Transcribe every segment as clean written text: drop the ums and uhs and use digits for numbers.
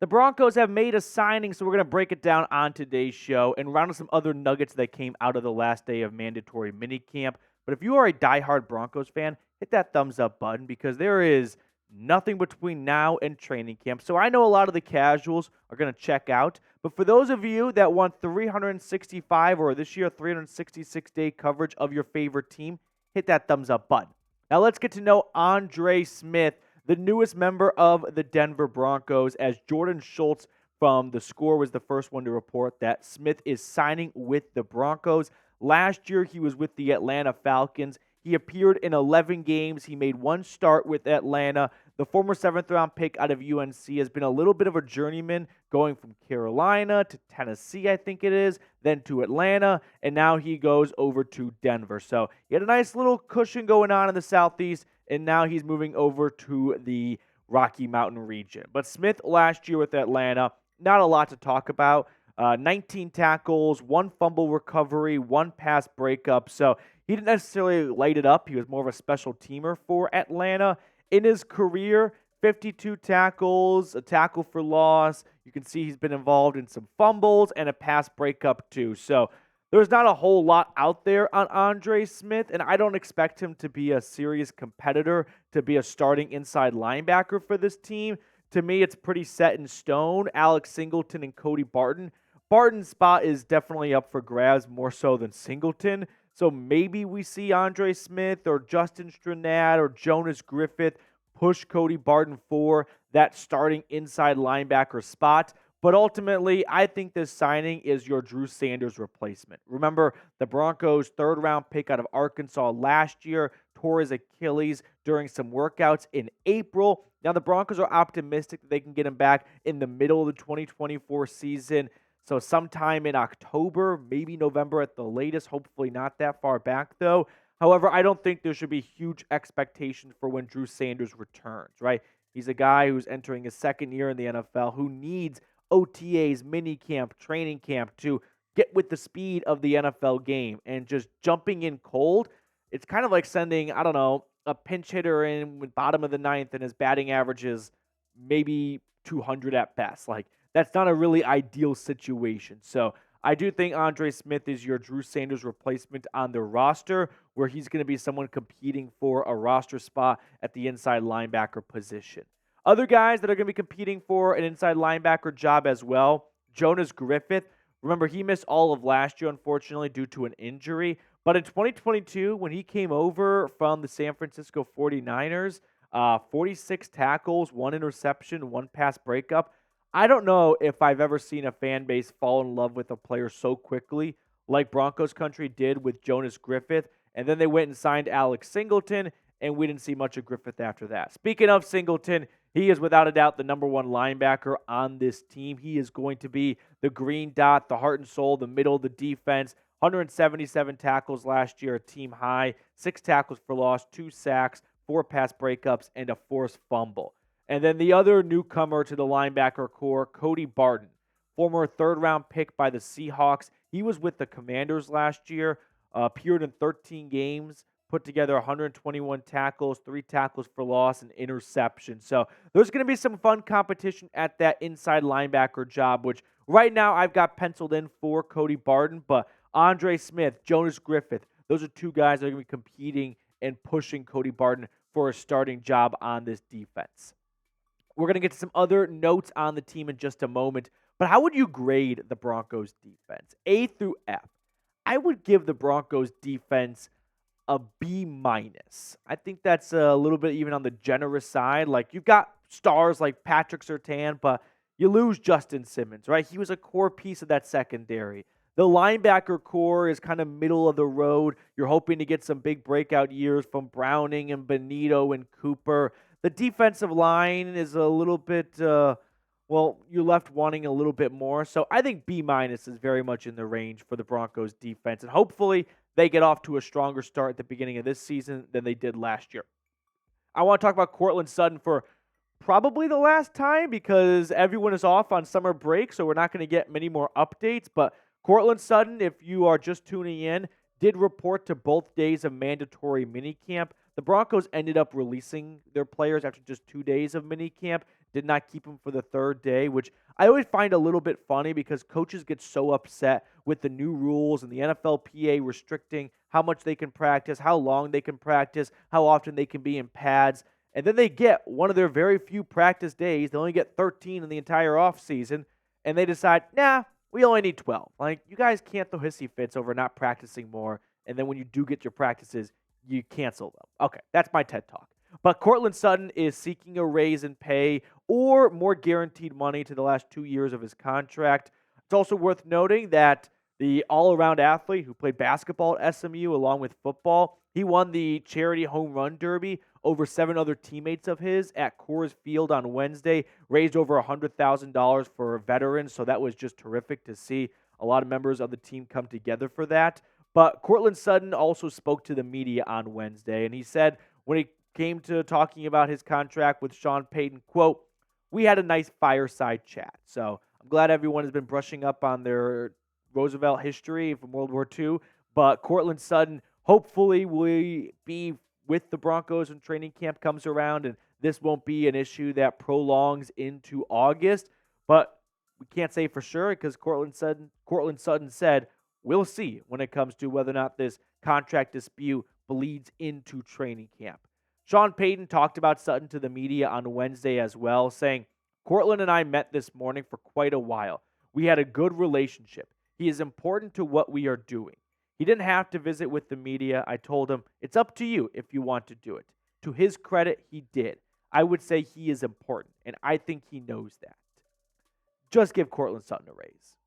The Broncos have made a signing, so we're going to break it down on today's show and round up some other nuggets that came out of the last day of mandatory minicamp. But if you are a diehard Broncos fan, hit that thumbs up button because there is nothing between now and training camp. So I know a lot of the casuals are going to check out. But for those of you that want 365 or this year 366-day coverage of your favorite team, hit that thumbs up button. Now let's get to know Andre Smith, the newest member of the Denver Broncos, as Jordan Schultz from The Score was the first one to report that Smith is signing with the Broncos. Last year, he was with the Atlanta Falcons. He appeared in 11 games. He made one start with Atlanta. The former 7th-round pick out of UNC has been a little bit of a journeyman, going from Carolina to Tennessee, I think it is, then to Atlanta, and now he goes over to Denver. So he had a nice little cushion going on in the Southeast, and now he's moving over to the Rocky Mountain region. But Smith last year with Atlanta, not a lot to talk about. 19 tackles, 1 fumble recovery, 1 pass breakup. So he didn't necessarily light it up. He was more of a special teamer for Atlanta. In his career, 52 tackles, a tackle for loss. You can see he's been involved in some fumbles and a pass breakup too. So there's not a whole lot out there on Andre Smith, and I don't expect him to be a serious competitor, to be a starting inside linebacker for this team. To me, it's pretty set in stone. Alex Singleton and Cody Barton. Barton's spot is definitely up for grabs, more so than Singleton. So maybe we see Andre Smith or Justin Stranad or Jonas Griffith push Cody Barton for that starting inside linebacker spot. But ultimately, I think this signing is your Drew Sanders replacement. Remember, the Broncos' 3rd-round pick out of Arkansas last year tore his Achilles during some workouts in April. Now, the Broncos are optimistic that they can get him back in the middle of the 2024 season. So sometime in October, maybe November at the latest, hopefully not that far back though. However, I don't think there should be huge expectations for when Drew Sanders returns, right? He's a guy who's entering his 2nd year in the NFL who needs OTAs, minicamp, training camp to get with the speed of the NFL game, and just jumping in cold, it's kind of like sending, I don't know, a pinch hitter in with bottom of the 9th and his batting average is maybe 200 at best. Like, that's not a really ideal situation. So I do think Andre Smith is your Drew Sanders replacement on the roster, where he's going to be someone competing for a roster spot at the inside linebacker position. Other guys that are going to be competing for an inside linebacker job as well, Jonas Griffith. Remember, he missed all of last year, unfortunately, due to an injury. But in 2022, when he came over from the San Francisco 49ers, 46 tackles, 1 interception, 1 pass breakup. I don't know if I've ever seen a fan base fall in love with a player so quickly like Broncos country did with Jonas Griffith. And then they went and signed Alex Singleton, and we didn't see much of Griffith after that. Speaking of Singleton, he is without a doubt the number 1 linebacker on this team. He is going to be the green dot, the heart and soul, the middle of the defense. 177 tackles last year, a team high, 6 tackles for loss, 2 sacks, 4 pass breakups, and a forced fumble. And then the other newcomer to the linebacker core, Cody Barton, former 3rd-round pick by the Seahawks. He was with the Commanders last year, appeared in 13 games, put together 121 tackles, 3 tackles for loss, and interception. So there's going to be some fun competition at that inside linebacker job, which right now I've got penciled in for Cody Barton. But Andre Smith, Jonas Griffith, those are 2 guys that are going to be competing and pushing Cody Barton for a starting job on this defense. We're going to get to some other notes on the team in just a moment. But how would you grade the Broncos defense? A through F. I would give the Broncos defense a B-. I think that's a little bit even on the generous side. Like, you've got stars like Patrick Surtain, but you lose Justin Simmons, right? He was a core piece of that secondary. The linebacker core is kind of middle of the road. You're hoping to get some big breakout years from Browning and Benito and Cooper. The defensive line is a little bit, you're left wanting a little bit more. So I think B- is very much in the range for the Broncos defense. And hopefully they get off to a stronger start at the beginning of this season than they did last year. I want to talk about Courtland Sutton for probably the last time because everyone is off on summer break, so we're not going to get many more updates. But Courtland Sutton, if you are just tuning in, did report to both days of mandatory minicamp. The Broncos ended up releasing their players after just 2 days of minicamp did not keep him for the third day, which I always find a little bit funny because coaches get so upset with the new rules and the NFLPA restricting how much they can practice, how long they can practice, how often they can be in pads. And then they get one of their very few practice days. They only get 13 in the entire offseason, and they decide, nah, we only need 12. Like, you guys can't throw hissy fits over not practicing more, and then when you do get your practices, you cancel them. Okay, that's my TED Talk. But Courtland Sutton is seeking a raise in pay or more guaranteed money to the last 2 years of his contract. It's also worth noting that the all-around athlete who played basketball at SMU along with football, he won the charity home run derby over 7 other teammates of his at Coors Field on Wednesday, raised over $100,000 for veterans, so that was just terrific to see a lot of members of the team come together for that. But Courtland Sutton also spoke to the media on Wednesday, and he said when he came to talking about his contract with Sean Payton, quote, "We had a nice fireside chat." So I'm glad everyone has been brushing up on their Roosevelt history from World War II. But Courtland Sutton hopefully will be with the Broncos when training camp comes around, and this won't be an issue that prolongs into August. But we can't say for sure because Courtland Sutton said, we'll see when it comes to whether or not this contract dispute bleeds into training camp. Sean Payton talked about Sutton to the media on Wednesday as well, saying, "Courtland and I met this morning for quite a while. We had a good relationship. He is important to what we are doing. He didn't have to visit with the media. I told him, it's up to you if you want to do it. To his credit, he did. I would say he is important, and I think he knows that." Just give Courtland Sutton a raise.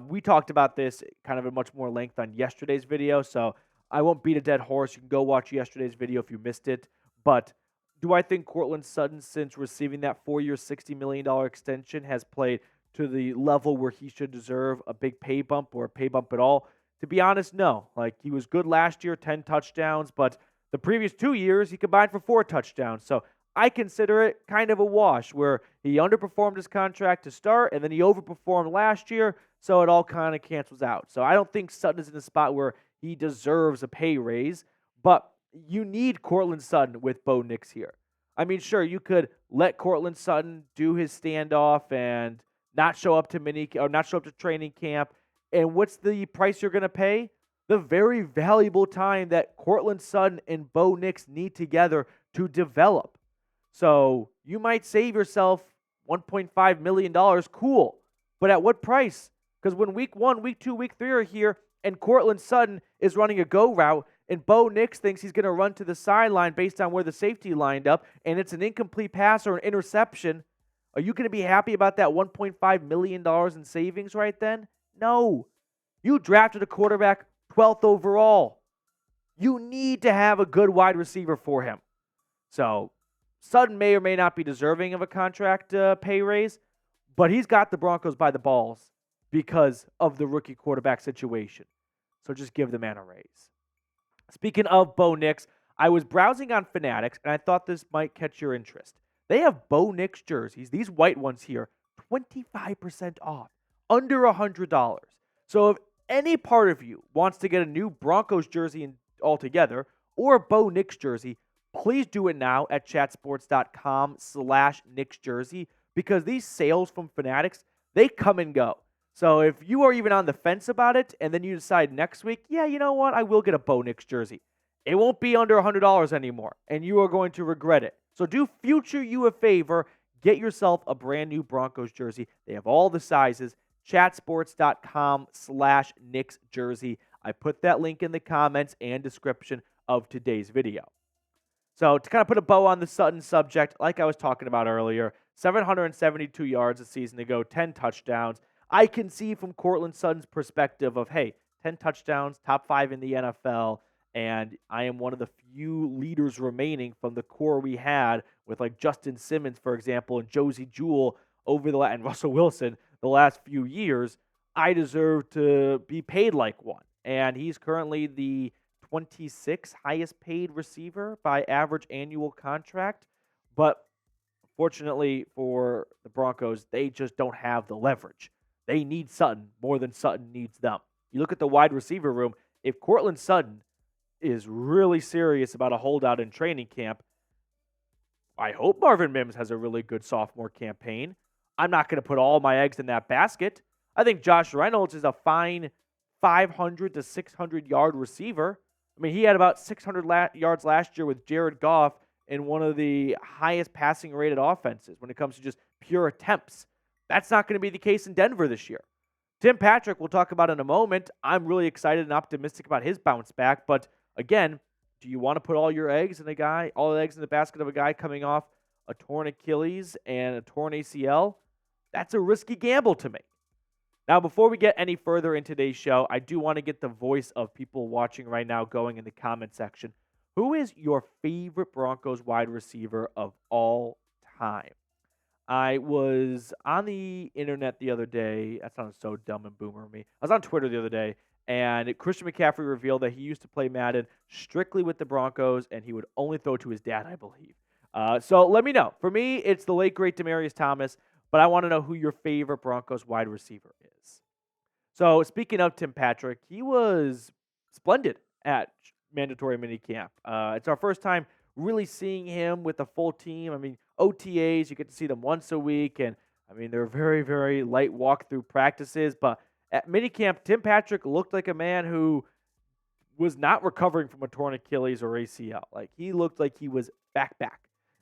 We talked about this kind of in much more length on yesterday's video, so I won't beat a dead horse. You can go watch yesterday's video if you missed it. But do I think Courtland Sutton, since receiving that 4-year, $60 million extension, has played to the level where he should deserve a big pay bump or a pay bump at all? To be honest, no. Like, he was good last year, 10 touchdowns, but the previous 2 years, he combined for 4 touchdowns. So I consider it kind of a wash where he underperformed his contract to start, and then he overperformed last year, so it all kind of cancels out. So I don't think Sutton is in a spot where he deserves a pay raise, but you need Courtland Sutton with Bo Nix here. I mean, sure, you could let Courtland Sutton do his standoff and not show up to training camp. And what's the price you're going to pay? The very valuable time that Courtland Sutton and Bo Nix need together to develop. So you might save yourself $1.5 million. Cool. But at what price? Because when week 1, week 2, week 3 are here and Courtland Sutton is running a go route and Bo Nix thinks he's going to run to the sideline based on where the safety lined up and it's an incomplete pass or an interception, are you going to be happy about that $1.5 million in savings right then? No. You drafted a quarterback 12th overall. You need to have a good wide receiver for him. So Sutton may or may not be deserving of a contract pay raise, but he's got the Broncos by the balls because of the rookie quarterback situation. So just give the man a raise. Speaking of Bo Nix, I was browsing on Fanatics, and I thought this might catch your interest. They have Bo Nix jerseys, these white ones here, 25% off, under $100. So if any part of you wants to get a new Broncos jersey altogether or a Bo Nix jersey, please do it now at chatsports.com/Nix jersey because these sales from Fanatics, they come and go. So if you are even on the fence about it and then you decide next week, yeah, you know what, I will get a Bo Nix jersey. It won't be under $100 anymore, and you are going to regret it. So do future you a favor. Get yourself a brand new Broncos jersey. They have all the sizes. Chatsports.com/Nix jersey. I put that link in the comments and description of today's video. So to kind of put a bow on the Sutton subject, like I was talking about earlier, 772 yards a season ago, 10 touchdowns. I can see from Courtland Sutton's perspective of, hey, 10 touchdowns, top 5 in the NFL, and I am one of the few leaders remaining from the core we had with like Justin Simmons, for example, and Josie Jewell and Russell Wilson the last few years. I deserve to be paid like one. And he's currently the 26th highest paid receiver by average annual contract. But fortunately for the Broncos, they just don't have the leverage. They need Sutton more than Sutton needs them. You look at the wide receiver room, if Courtland Sutton is really serious about a holdout in training camp, I hope Marvin Mims has a really good sophomore campaign. I'm not going to put all my eggs in that basket. I think Josh Reynolds is a fine 500 to 600 yard receiver. I mean, he had about 600 yards last year with Jared Goff in one of the highest passing rated offenses when it comes to just pure attempts. That's not going to be the case in Denver this year. Tim Patrick, we'll talk about in a moment. I'm really excited and optimistic about his bounce back. But again, do you want to put all the eggs in the basket of a guy coming off a torn Achilles and a torn ACL? That's a risky gamble to make. Now, before we get any further in today's show, I do want to get the voice of people watching right now going in the comment section. Who is your favorite Broncos wide receiver of all time? I was on the internet the other day. That sounds so dumb and boomer of me. I was on Twitter the other day, and Christian McCaffrey revealed that he used to play Madden strictly with the Broncos, and he would only throw to his dad, I believe. So let me know. For me, it's the late, great Demaryius Thomas, but I want to know who your favorite Broncos wide receiver is. So speaking of Tim Patrick, he was splendid at mandatory minicamp. It's our first time really seeing him with the full team. I mean, OTAs, you get to see them once a week, and I mean, they're very, very light walkthrough practices, but at minicamp, Tim Patrick looked like a man who was not recovering from a torn Achilles or ACL. Like, he looked like he was back.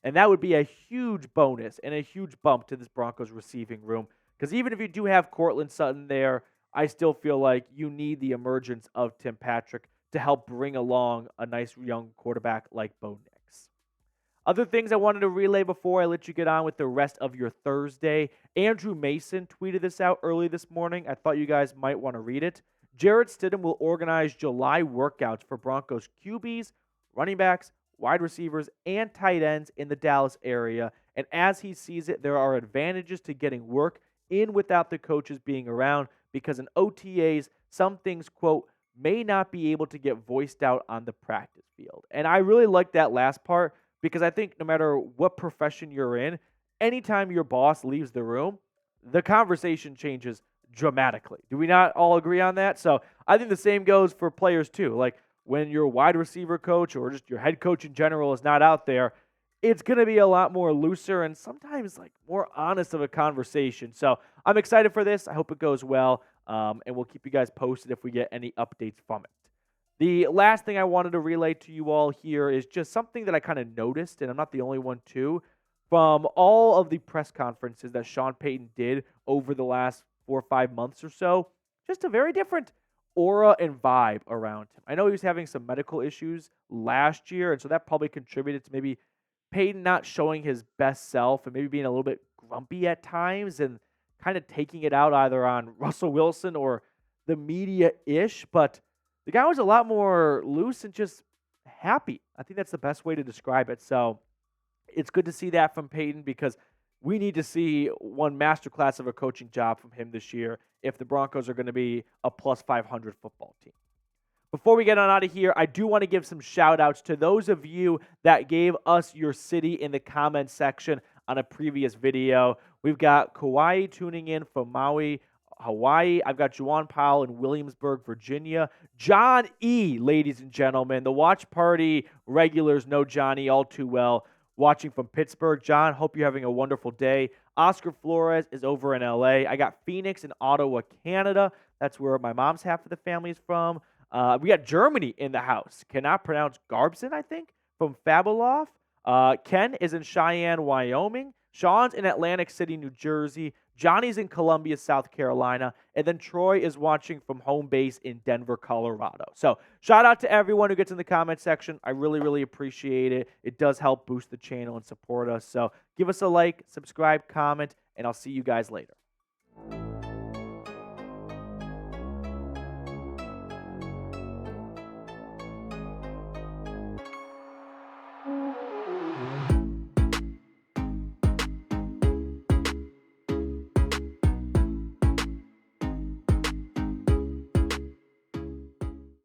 And that would be a huge bonus and a huge bump to this Broncos receiving room, because even if you do have Courtland Sutton there, I still feel like you need the emergence of Tim Patrick to help bring along a nice young quarterback like Bo Nix. Other things I wanted to relay before I let you get on with the rest of your Thursday. Andrew Mason tweeted this out early this morning. I thought you guys might want to read it. Jarrett Stidham will organize July workouts for Broncos QBs, running backs, wide receivers, and tight ends in the Dallas area. And as he sees it, there are advantages to getting work in without the coaches being around, because in OTAs, some things, quote, may not be able to get voiced out on the practice field. And I really like that last part, because I think no matter what profession you're in, anytime your boss leaves the room, the conversation changes dramatically. Do we not all agree on that? So I think the same goes for players too. Like, when your wide receiver coach or just your head coach in general is not out there, it's going to be a lot more looser and sometimes like more honest of a conversation. So I'm excited for this. I hope it goes well, and we'll keep you guys posted if we get any updates from it. The last thing I wanted to relay to you all here is just something that I kind of noticed, and I'm not the only one too, from all of the press conferences that Sean Payton did over the last 4 or 5 months or so. Just a very different aura and vibe around him. I know he was having some medical issues last year, and so that probably contributed to maybe Payton not showing his best self and maybe being a little bit grumpy at times and kind of taking it out either on Russell Wilson or the media-ish, but the guy was a lot more loose and just happy. I think that's the best way to describe it. So it's good to see that from Payton, because we need to see one masterclass of a coaching job from him this year if the Broncos are going to be a plus 500 football team. Before we get on out of here, I do want to give some shout-outs to those of you that gave us your city in the comments section on a previous video. We've got Kauai tuning in from Maui, Hawaii. I've got Juwan Powell in Williamsburg, Virginia. John E., ladies and gentlemen. The watch party regulars know Johnny all too well. Watching from Pittsburgh. John, hope you're having a wonderful day. Oscar Flores is over in L.A. I got Phoenix and Ottawa, Canada. That's where my mom's half of the family is from. We got Germany in the house. Cannot pronounce Garbson, I think, from Fabuloff. Ken is in Cheyenne, Wyoming. Sean's in Atlantic City, New Jersey. Johnny's in Columbia, South Carolina. And then Troy is watching from home base in Denver, Colorado. So shout out to everyone who gets in the comment section. I really, really appreciate it. It does help boost the channel and support us. So give us a like, subscribe, comment, and I'll see you guys later.